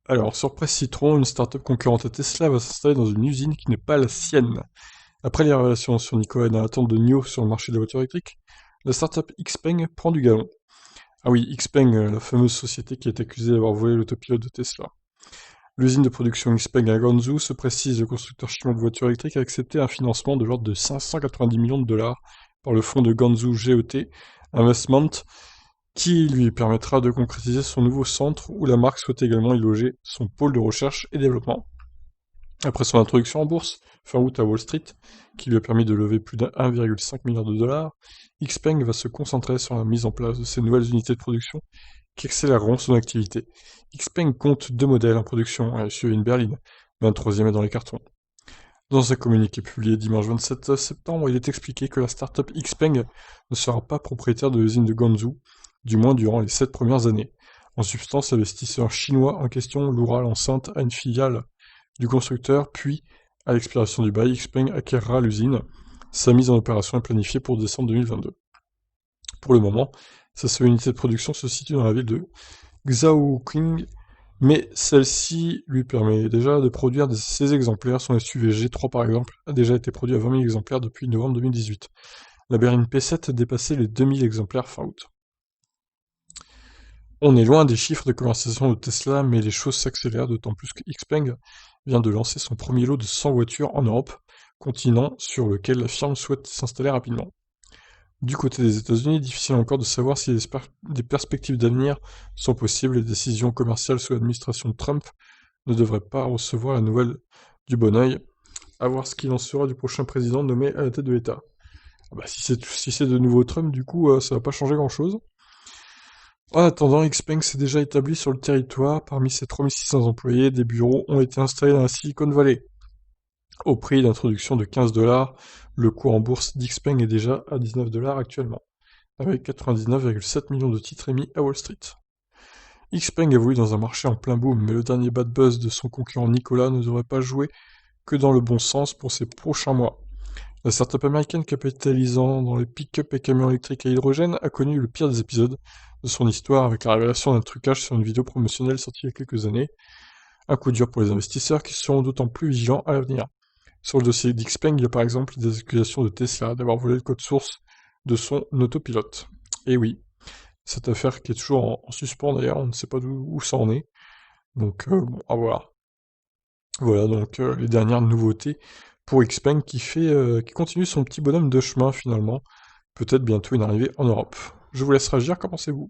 Alors, surprise citron, une startup concurrente à Tesla va s'installer dans une usine qui n'est pas la sienne. Après les révélations sur Nikola et dans l'attente de NIO sur le marché de la voiture électrique, la startup Xpeng prend du galon. Ah oui, Xpeng, la fameuse société qui est accusée d'avoir volé l'autopilote de Tesla. L'usine de production Xpeng à Guangzhou se précise, le constructeur chinois de voitures électriques a accepté un financement de l'ordre de 590 millions de dollars par le fonds de Guangzhou GET Investment qui lui permettra de concrétiser son nouveau centre où la marque souhaite également y loger son pôle de recherche et développement. Après son introduction en bourse, fin août à Wall Street, qui lui a permis de lever plus de 1,5 milliard de dollars, Xpeng va se concentrer sur la mise en place de ces nouvelles unités de production qui accéléreront son activité. Xpeng compte 2 modèles en production, un SUV et une berline, mais un troisième est dans les cartons. Dans un communiqué publié dimanche 27 septembre, il est expliqué que la startup Xpeng ne sera pas propriétaire de l'usine de Guangzhou, du moins durant les 7 premières années. En substance, l'investisseur chinois en question louera l'enceinte à une filiale du constructeur, puis, à l'expiration du bail, Xpeng acquérera l'usine. Sa mise en opération est planifiée pour décembre 2022. Pour le moment, sa seule unité de production se situe dans la ville de Xiaoqing, mais celle-ci lui permet déjà de produire ses exemplaires. Son SUV G3 par exemple a déjà été produit à 20 000 exemplaires depuis novembre 2018. La berline P7 dépassait les 2000 exemplaires fin août. On est loin des chiffres de conversation de Tesla, mais les choses s'accélèrent, d'autant plus que Xpeng vient de lancer son premier lot de 100 voitures en Europe, continent sur lequel la firme souhaite s'installer rapidement. Du côté des États-Unis, difficile encore de savoir si des perspectives d'avenir sont possibles. Les décisions commerciales sous l'administration de Trump ne devraient pas recevoir la nouvelle du bon oeil. À voir ce qu'il en sera du prochain président nommé à la tête de l'État. Ah bah, si c'est de nouveau Trump, du coup, ça va pas changer grand-chose. En attendant, Xpeng s'est déjà établi sur le territoire. Parmi ses 3600 employés, des bureaux ont été installés dans la Silicon Valley. Au prix d'introduction de 15 dollars, le cours en bourse d'Xpeng est déjà à 19 dollars actuellement, avec 99,7 millions de titres émis à Wall Street. Xpeng évolue dans un marché en plein boom, mais le dernier bad buzz de son concurrent Nikola ne devrait pas jouer que dans le bon sens pour ces prochains mois. La startup américaine capitalisant dans les pick-up et camions électriques à hydrogène a connu le pire des épisodes de son histoire avec la révélation d'un trucage sur une vidéo promotionnelle sortie il y a quelques années. Un coup dur pour les investisseurs qui seront d'autant plus vigilants à l'avenir. Sur le dossier d'Xpeng, il y a par exemple des accusations de Tesla d'avoir volé le code source de son autopilote. Et oui, cette affaire qui est toujours en suspens d'ailleurs, on ne sait pas où ça en est. Donc bon, à voir. Voilà donc les dernières nouveautés pour Xpeng qui continue son petit bonhomme de chemin finalement. Peut-être bientôt une arrivée en Europe. Je vous laisse réagir, qu'en pensez-vous?